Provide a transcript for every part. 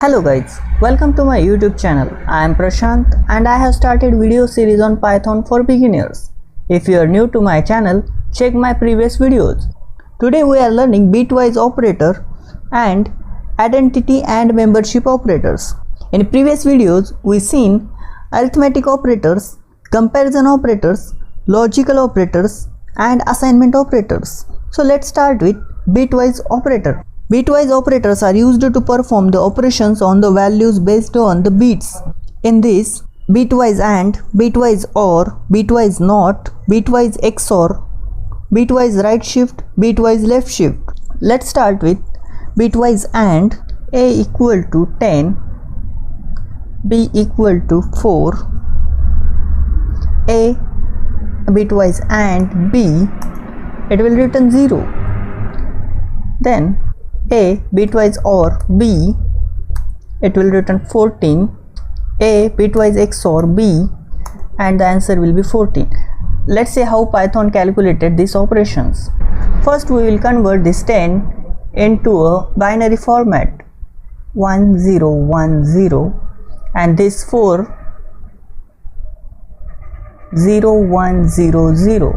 Hello guys, welcome to my YouTube channel. I am Prashant and I have started video series on Python for beginners. If you are new to my channel, check my previous videos. Today we are learning bitwise operator and identity and membership operators. In previous videos we seen arithmetic operators, comparison operators, logical operators and assignment operators. So let's start with bitwise operator. Bitwise operators are used to perform the operations on the values based on the bits. In this, bitwise AND, bitwise OR, bitwise NOT, bitwise XOR, bitwise right shift, bitwise left shift. Let's start with bitwise AND. A equal to 10, B equal to 4, A bitwise AND B, it will return 0. Then A bitwise OR B, it will return 14, A bitwise XOR B, and the answer will be 14. Let's see how Python calculated these operations. First we will convert this 10 into a binary format, 1010, and this 4 0100.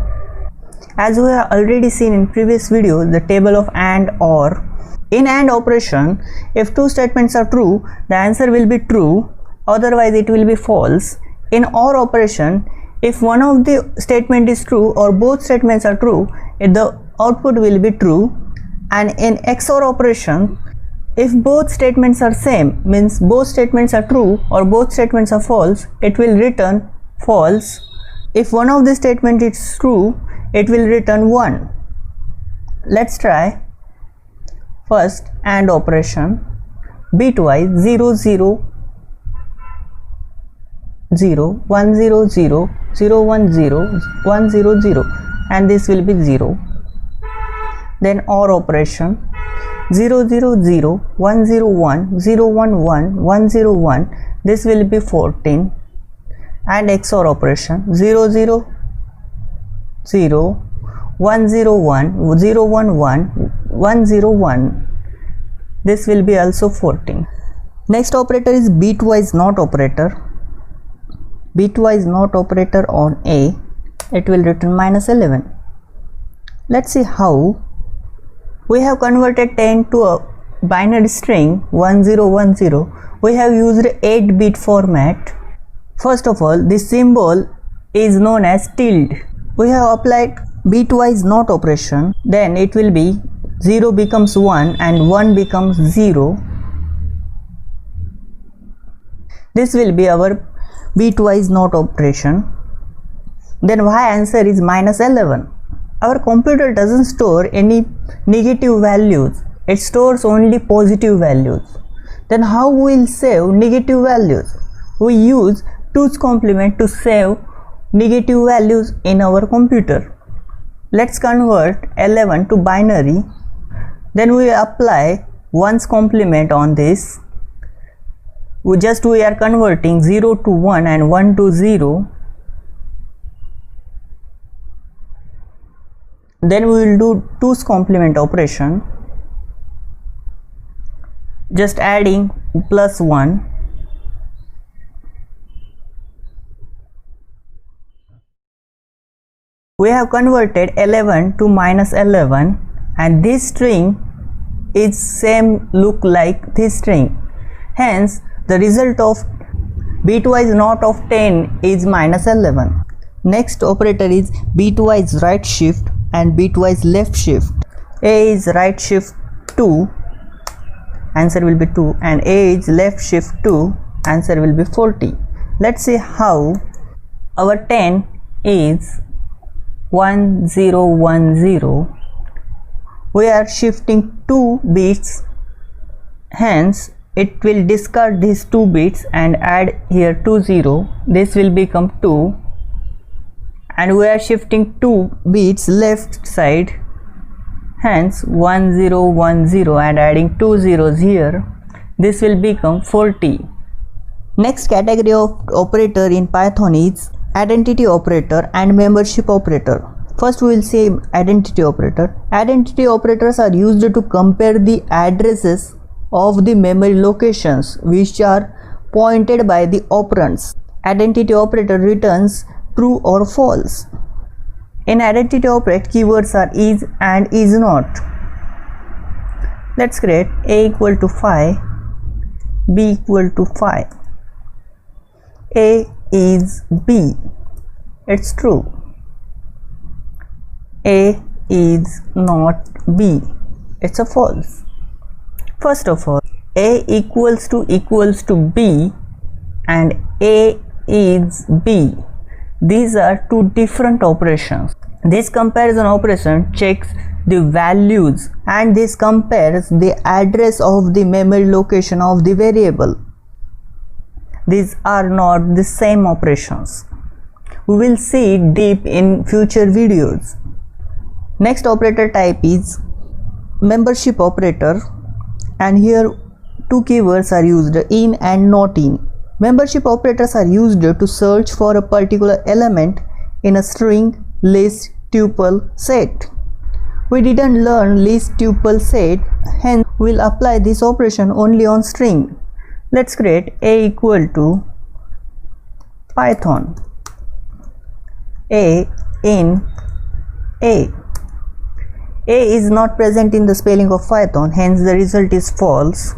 As we have already seen in previous videos, the table of AND OR. In AND operation, if two statements are true, the answer will be true, otherwise it will be false. In OR operation, if one of the statement is true or both statements are true, the output will be true. And in XOR operation, if both statements are same, means both statements are true or both statements are false, it will return false. If one of the statement is true, it will return 1. Let's try. First AND operation, bitwise 0 0 0 1 0 0 0 1 0 1 0 0, and this will be 0. Then OR operation, 0 0 0 1 0 1 0 1 1 1 0 1, this will be 14. And XOR operation, 0 0 0 1 0 1 0 1 1 1 0 1, this will be also 14. Next operator is bitwise NOT operator. Bitwise NOT operator on A, it will return -11. Let's see how. We have converted 10 to a binary string 1010. We have used 8-bit format. First of all, this symbol is known as tilde. We have applied bitwise NOT operation, then it will be 0 becomes 1 and 1 becomes 0. This will be our bitwise NOT operation. Then Y answer is -11. Our computer doesn't store any negative values, it stores only positive values. Then how we will save negative values? We use 2's complement to save negative values in our computer. Let's convert 11 to binary. Then we apply 1's complement on this. We are converting 0 to 1 and 1 to 0. Then we will do 2's complement operation, just adding +1. We have converted 11 to -11, and this string is same look like this string. Hence, the result of bitwise NOT of 10 is -11. Next operator is bitwise right shift and bitwise left shift. A is right shift 2, answer will be 2, and A is left shift 2, answer will be 40. Let's see how. Our 10 is 1010. We are shifting 2 bits, hence it will discard these 2 bits and add here 20. This will become 2, and we are shifting 2 bits left side, hence 1010 and adding 2 zeros here, this will become 40. Next category of operator in Python is identity operator and membership operator. First we will say identity operator. Identity operators are used to compare the addresses of the memory locations which are pointed by the operands. Identity operator returns true or false. In identity operator, keywords are is and is not. Let's create A equal to 5, B equal to 5. A is B. It's true. A is not B. It's a false. First of all, A equals to B and A is B. These are two different operations. This comparison operation checks the values and this compares the address of the memory location of the variable. These are not the same operations. We will see deep in future videos. Next operator type is membership operator, and here two keywords are used, in and not in. Membership operators are used to search for a particular element in a string, list, tuple, set. We didn't learn list, tuple, set, hence we'll apply this operation only on string. Let's create A equal to Python. A in A. A is not present in the spelling of Python, hence the result is false.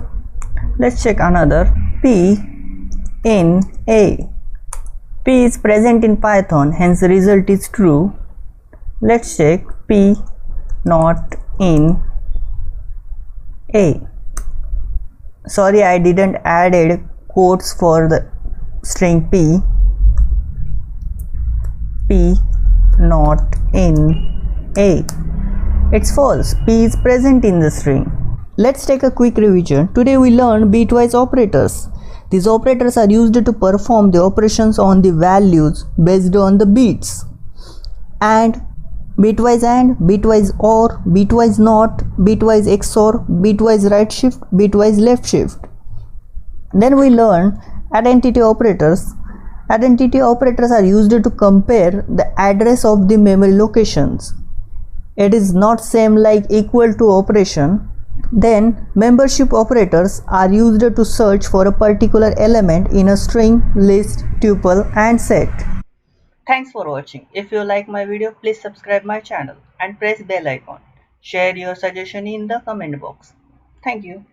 Let's check another. P in A. P is present in Python, hence the result is true. Let's check P not in A. Sorry, I didn't added quotes for the string P. P not in A. It's false. P is present in the string. Let's take a quick revision. Today we learned bitwise operators. These operators are used to perform the operations on the values based on the bits. And, bitwise OR, bitwise NOT, bitwise XOR, bitwise right shift, bitwise left shift. Then we learn identity operators. Identity operators are used to compare the address of the memory locations. It is not same like equal to operation. Then membership operators are used to search for a particular element in a string, list, tuple and set. Thanks for watching. If you like my video, please subscribe my channel and press bell icon. Share your suggestion in the comment box. Thank you.